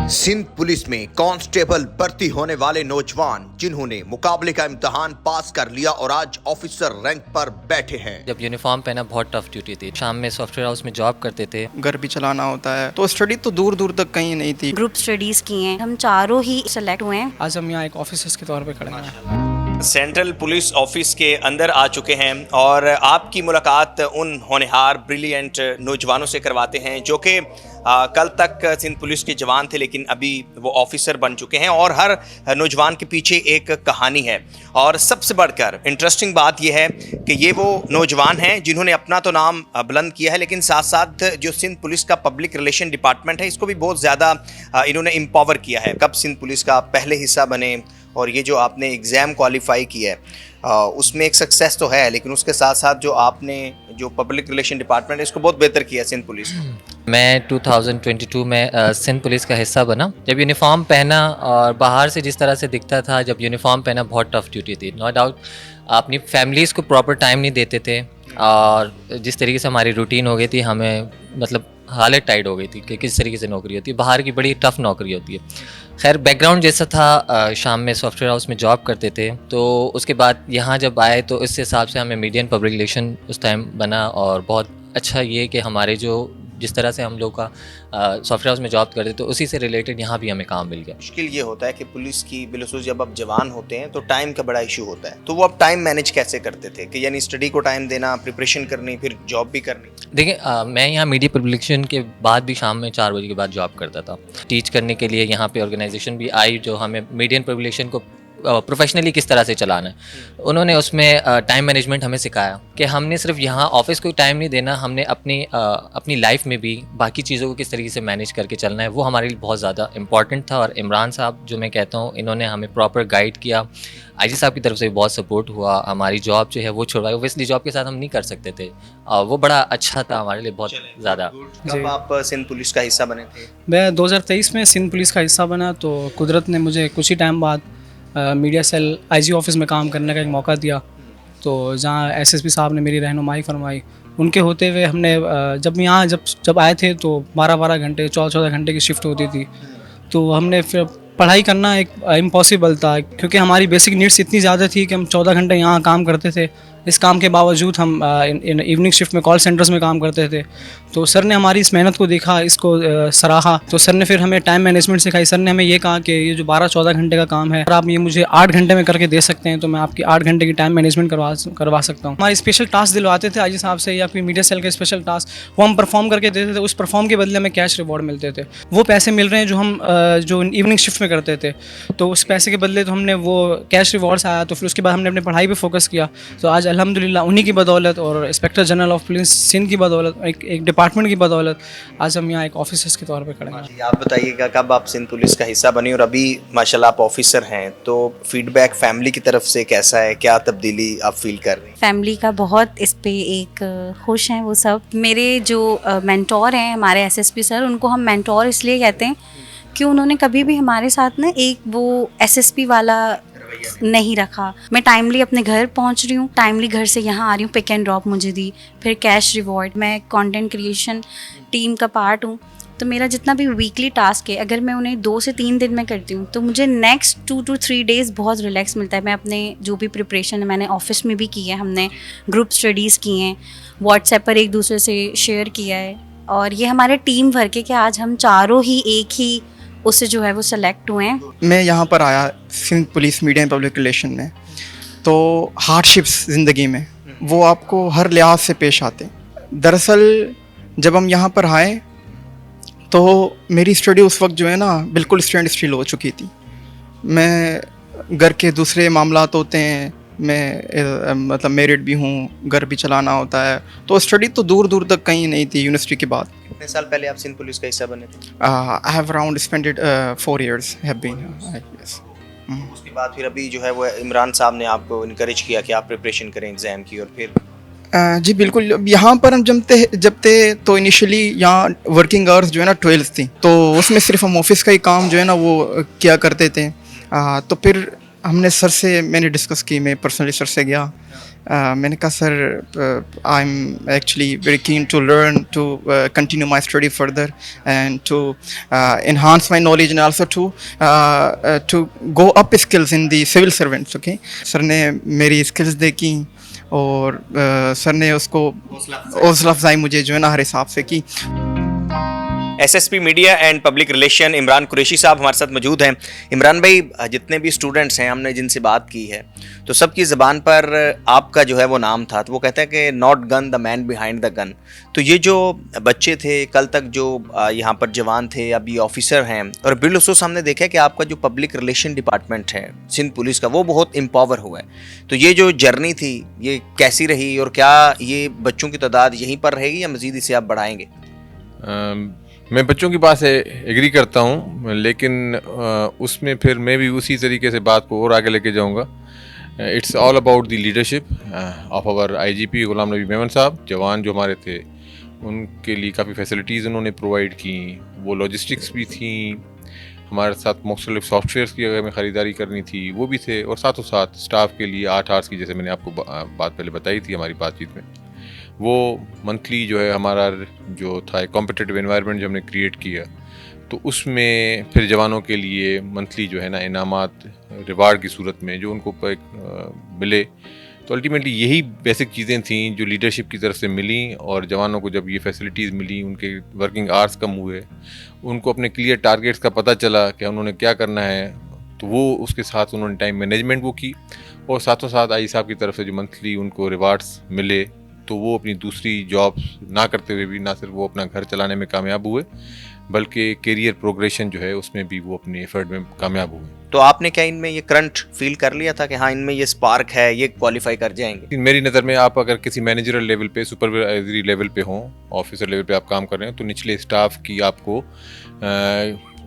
Sindh police में constable भर्ती होने वाले नौजवान जिन्होंने मुकाबले का इम्तिहान पास कर लिया और आज ऑफिसर रैंक पर बैठे हैं। जब यूनिफॉर्म पहना बहुत टफ ड्यूटी थी। शाम में सॉफ्टवेयर हाउस में जॉब करते थे। घर भी चलाना होता है, तो स्टडी तो दूर दूर तक कहीं नहीं थी। ग्रुप स्टडीज की हैं, हम चारों ही सिलेक्ट हुए हैं। आज हम यहाँ एक ऑफिसर्स के तौर पे खड़े हैं। सेंट्रल पुलिस ऑफिस के अंदर आ चुके हैं और आपकी मुलाकात उन होनहार ब्रिलियंट नौजवानों से करवाते हैं जो कि कल तक सिंध पुलिस के जवान थे लेकिन अभी वो ऑफिसर बन चुके हैं। और हर नौजवान के पीछे एक कहानी है और सबसे बढ़कर इंटरेस्टिंग बात यह है कि ये वो नौजवान हैं जिन्होंने अपना तो नाम बुलंद किया है, लेकिन साथ साथ जो सिंध पुलिस का पब्लिक रिलेशन डिपार्टमेंट है इसको भी बहुत ज़्यादा इन्होंने एम्पावर किया है। कब सिंध पुलिस का पहले हिस्सा बने और ये जो आपने एग्ज़ाम क्वालिफाई किया है उसमें एक सक्सेस तो है, लेकिन उसके साथ साथ जो आपने जो पब्लिक रिलेशन डिपार्टमेंट है इसको बहुत बेहतर किया सिंध पुलिस ने। मैं 2022 में सिंध पुलिस का हिस्सा बना। जब यूनिफॉर्म पहना और बाहर से जिस तरह से दिखता था, जब यूनिफॉर्म पहना बहुत टफ ड्यूटी थी। नो डाउट अपनी फैमिलीज़ को प्रॉपर टाइम नहीं देते थे और जिस तरीके से हमारी रूटीन हो गई थी, हमें मतलब हालत टाइट हो गई थी कि किस तरीके से नौकरी होती है। बाहर की बड़ी टफ नौकरी होती है। खैर बैकग्राउंड जैसा था, शाम में सॉफ्टवेयर हाउस में जॉब करते थे, तो उसके बाद यहाँ जब आए तो इस हिसाब से हमें मीडिया एंड पब्लिक रिलेशन उस टाइम बना। और बहुत अच्छा ये कि हमारे जो जिस तरह से हम लोग का सॉफ्टवेयर हाउस में जॉब करते तो उसी से रिलेटेड यहाँ भी हमें काम मिल गया। मुश्किल ये होता है कि पुलिस की बिलखुसूस जब आप जवान होते हैं तो टाइम का बड़ा इशू होता है, तो वो आप टाइम मैनेज कैसे करते थे कि यानी स्टडी को टाइम देना, प्रिपरेशन करनी, फिर जॉब भी करनी? देखिए मैं यहाँ मीडिया पब्लिकेशन के बाद भी शाम में 4 बजे के बाद जॉब करता था। टीच करने के लिए यहाँ पे ऑर्गेनाइजेशन भी आई जो हमें मीडिया पब्लिकेशन को प्रोफेशनली किस तरह से चलाना है। उन्होंने उसमें टाइम मैनेजमेंट हमें सिखाया कि हमने सिर्फ यहाँ ऑफिस को टाइम नहीं देना, हमने अपनी लाइफ में भी बाकी चीज़ों को किस तरीके से मैनेज करके चलना है। वो हमारे लिए बहुत ज़्यादा इंपॉर्टेंट था। और इमरान साहब जो मैं कहता हूँ, इन्होंने हमें प्रॉपर गाइड किया। आईजी साहब की तरफ से बहुत सपोर्ट हुआ। हमारी जॉब जो है वो छुड़वाई, ओबियसली जॉब के साथ हम नहीं कर सकते थे। वो बड़ा अच्छा था हमारे लिए, बहुत ज़्यादा। कब आप सिंध पुलिस का हिस्सा बने थे? मैं 2023 में सिंध पुलिस का हिस्सा बना, तो कुदरत ने मुझे कुछ ही टाइम बाद मीडिया सेल आईजी ऑफिस में काम करने का एक मौका दिया। तो जहाँ एसएसपी साहब ने मेरी रहनुमाई फरमाई, उनके होते हुए हमने जब आए थे तो 12-12 घंटे 14-14 घंटे की शिफ्ट होती थी। तो हमने फिर पढ़ाई करना एक इम्पॉसिबल था, क्योंकि हमारी बेसिक नीड्स इतनी ज़्यादा थी कि हम 14 घंटे यहाँ काम करते थे। इस काम के बावजूद हम इवनिंग शिफ्ट में कॉल सेंटर्स में काम करते थे। तो सर ने हमारी इस मेहनत को देखा, इसको सराहा। तो सर ने फिर हमें टाइम मैनेजमेंट सिखाई। सर ने हमें ये कहा कि ये जो 12-14 घंटे का काम है, अगर आप ये मुझे 8 घंटे में करके दे सकते हैं तो मैं आपकी 8 घंटे की टाइम मैनेजमेंट करवा सकता हूँ। हमारे स्पेशल टास्क दिलवाते थे आईजी साहब से, या फिर मीडिया सेल के स्पेशल टास्क, वो हम परफॉर्म करके देते थे। उस परफॉर्म के बदले हमें कैश रिवॉर्ड मिलते थे। वो पैसे मिल रहे हैं जो हम जो इवनिंग शिफ्ट में करते थे, तो उस पैसे के बदले तो हमने वो कैश रिवॉर्ड्स आया। तो फिर उसके बाद हमने अपनी पढ़ाई पर फोकस किया। तो आज अल्हम्दुलिल्लाह उन्हीं की बदौलत और inspector general of police Sindh की बदौलत, एक डिपार्टमेंट की बदौलत आज हम यहाँ एक ऑफिसर्स के तौर पे खड़े हैं। आप बताइएगा, कब आप सिंध पुलिस का हिस्सा बनी और अभी माशाल्लाह आप ऑफिसर हैं, तो फीडबैक फैमिली की तरफ से कैसा है? क्या तब्दीली आप फील कर रही हैं? फैमिली का बहुत इस पे एक खुश हैं वो सब। मेरे जो मेंटोर हैं हमारे एसएसपी सर, उनको हम मेंटोर इसलिए कहते हैं कि उन्होंने कभी भी हमारे साथ ना एक वो एसएसपी वाला नहीं रखा। मैं टाइमली अपने घर पहुंच रही हूँ, टाइमली घर से यहाँ आ रही हूँ, पिक एंड ड्रॉप मुझे दी, फिर कैश रिवॉर्ड। मैं कंटेंट क्रिएशन टीम का पार्ट हूँ, तो मेरा जितना भी वीकली टास्क है, अगर मैं उन्हें 2 से 3 दिन में करती हूँ तो मुझे नेक्स्ट 2 to 3 डेज़ बहुत रिलैक्स मिलता है। मैं अपने जो भी प्रिपरेशन है मैंने ऑफिस में भी की है, हमने ग्रुप स्टडीज़ की हैं, व्हाट्सएप पर एक दूसरे से शेयर किया है। और ये हमारे टीम वर्क है कि आज हम चारों ही एक ही उससे जो है वो सेलेक्ट हुए हैं। मैं यहाँ पर आया Sindh police media and public relation में, तो हार्डशिप्स ज़िंदगी में वो आपको हर लिहाज से पेश आते हैं। दरअसल जब हम यहाँ पर आए तो मेरी स्टडी उस वक्त जो है ना बिल्कुल स्टैंड स्टिल हो चुकी थी। मैं घर के दूसरे मामलात होते हैं, मैं मतलब मैरिड भी हूँ, घर भी चलाना होता है, तो स्टडी तो दूर दूर तक कहीं नहीं थी यूनिवर्सिटी के बाद। कितने साल पहले आप सिंध पुलिस का हिस्सा बने थे? I have around spended 4 years have been. Yes. उसके बाद फिर अभी जो है वो इमरान साहब ने आपको इनकरेज किया कि आप प्रिपरेशन करें एग्ज़ाम की, और फिर जी बिल्कुल। यहाँ पर हम जब थे तो इनिशियली यहाँ वर्किंग आवर्स जो है ना 12 थी, तो उसमें सिर्फ हम ऑफिस का ही काम जो है ना वो किया करते थे। तो फिर हमने सर से मैंने डिस्कस की, मैं पर्सनली सर से गया मैंने कहा sir I am actually very keen to learn to continue my study further and to enhance my knowledge and also to go up skills in the civil servants. Okay sir ने मेरी skills देखी और sir ने उसको हौसला अफजाई मुझे जो है ना हर हिसाब से की। SSP media and public relation Imran Qureshi साहब हमारे साथ मौजूद हैं। इमरान भाई, जितने भी स्टूडेंट्स हैं हमने जिनसे बात की है तो सबकी ज़बान पर आपका जो है वो नाम था, तो वो कहते हैं कि not gonna the man behind the gun. तो ये जो बच्चे थे कल तक जो यहाँ पर जवान थे, अभी ऑफिसर हैं, और बिलखसूस हमने देखा है कि आपका जो पब्लिक रिलेशन डिपार्टमेंट है सिंध पुलिस का वो बहुत एम्पावर हुआ है। तो ये जो जर्नी थी ये कैसी रही और क्या ये बच्चों की तादाद यहीं पर रहेगी या मज़ीद इसे आप बढ़ाएंगे? मैं बच्चों की बात से एग्री करता हूँ, लेकिन उसमें फिर मैं भी उसी तरीके से बात को और आगे लेके जाऊँगा। It's all about the leadership of our IGP Ghulam Nabi Memon साहब। जवान जो हमारे थे उनके लिए काफ़ी फैसिलिटीज़ उन्होंने प्रोवाइड की, वो लॉजिस्टिक्स भी थी, हमारे साथ मुख्तलिफ सॉफ्टवेयर्स की अगर हमें ख़रीदारी करनी थी वो भी थे, और साथों साथ स्टाफ के लिए 8 आवर्स की, जैसे मैंने आपको बात पहले बताई थी हमारी बातचीत में, वो मंथली जो है हमारा जो था कॉम्पिटिटिव एनवायरनमेंट जो हमने क्रिएट किया, तो उसमें फिर जवानों के लिए मंथली जो है ना इनामात रिवार्ड की सूरत में जो उनको मिले। तो अल्टीमेटली यही बेसिक चीज़ें थी जो लीडरशिप की तरफ से मिली, और जवानों को जब ये फैसिलिटीज़ मिली, उनके वर्किंग आवर्स कम हुए, उनको अपने क्लियर टारगेट्स का पता चला कि उन्होंने क्या करना है, तो वो उसके साथ उन्होंने टाइम मैनेजमेंट वो की, और साथों साथ आई साहब की तरफ से जो मंथली उनको रिवार्ड्स मिले, तो वो अपनी दूसरी जॉब्स ना करते हुए भी ना सिर्फ वो अपना घर चलाने में कामयाब हुए, बल्कि कैरियर प्रोग्रेशन जो है उसमें भी वो अपने एफर्ट में कामयाब हुए। तो आपने क्या इनमें ये करंट फील कर लिया था कि हाँ इनमें ये स्पार्क है, ये क्वालिफाई कर जाएंगे? मेरी नज़र में आप अगर किसी मैनेजरल लेवल पे, सुपरवाइजरी लेवल पे हों, ऑफिसर लेवल पे आप काम कर रहे हैं, तो निचले स्टाफ की आपको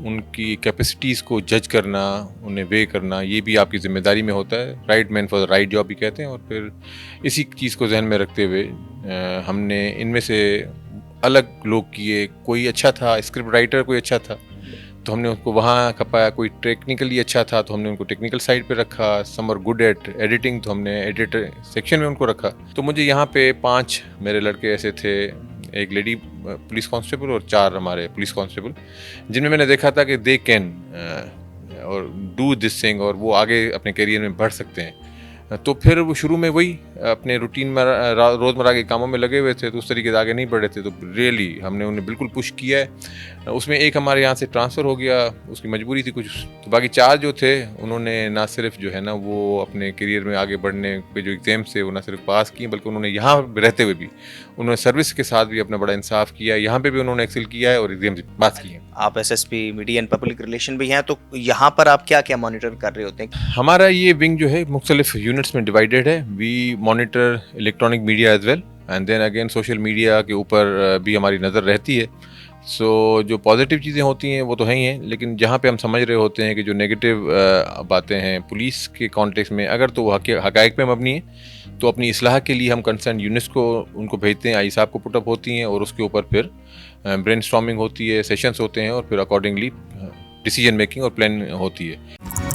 उनकी कैपेसिटीज़ को जज करना, उन्हें वे करना, ये भी आपकी जिम्मेदारी में होता है। Right man for the right job भी कहते हैं। और फिर इसी चीज़ को जहन में रखते हुए हमने इनमें से अलग लोग किए। कोई अच्छा था स्क्रिप्ट राइटर, कोई अच्छा था तो हमने उसको वहाँ खपाया, कोई टेक्निकली अच्छा था तो हमने उनको टेक्निकल साइड पे रखा, some are good at editing तो हमने एडिटर सेक्शन में उनको रखा। तो मुझे यहाँ पे 5 मेरे लड़के ऐसे थे, एक लेडी पुलिस कांस्टेबल और 4 हमारे पुलिस कांस्टेबल, जिनमें मैंने देखा था कि दे कैन और डू दिस थिंग, और वो आगे अपने करियर में बढ़ सकते हैं। तो फिर वो शुरू में वही अपने रूटीन में रोज़मर्रा के कामों में लगे हुए थे, तो उस तरीके से आगे नहीं बढ़े थे। तो रियली हमने उन्हें बिल्कुल पुश किया है। उसमें एक हमारे यहाँ से ट्रांसफ़र हो गया, उसकी मजबूरी थी कुछ, तो बाकी 4 जो थे उन्होंने ना सिर्फ जो है ना वो अपने करियर में आगे बढ़ने के जो एग्ज़ाम्स थे वो ना सिर्फ पास किए, बल्कि उन्होंने यहाँ रहते हुए भी उन्होंने सर्विस के साथ भी अपना बड़ा इंसाफ किया। यहाँ पे भी उन्होंने एक्सेल किया है और एग्जाम पास किए। आप SSP media and public relation भी हैं, तो यहाँ पर आप क्या क्या मॉनिटर कर रहे होते हैं? हमारा ये विंग जो है मुख्तलिफ यूनिट्स में डिवाइडेड है। We monitor electronic media as well, and then again social media के ऊपर भी हमारी नज़र रहती है। सो जो पॉजिटिव चीज़ें होती हैं वो तो है ही हैं, लेकिन जहाँ पे हम समझ रहे होते हैं कि जो नेगेटिव बातें हैं पुलिस के कॉन्टेक्स्ट में, अगर तो वो हक़ाइक़ पे मबनी है, तो अपनी इस्लाह के लिए हम कंसर्न यूनिट्स को उनको भेजते हैं, आई साहब को पुटअप होती हैं, और उसके ऊपर फिर ब्रेनस्टॉर्मिंग होती है, सेशंस होते हैं, और फिर अकॉर्डिंगली डिसीजन मेकिंग और प्लान होती है।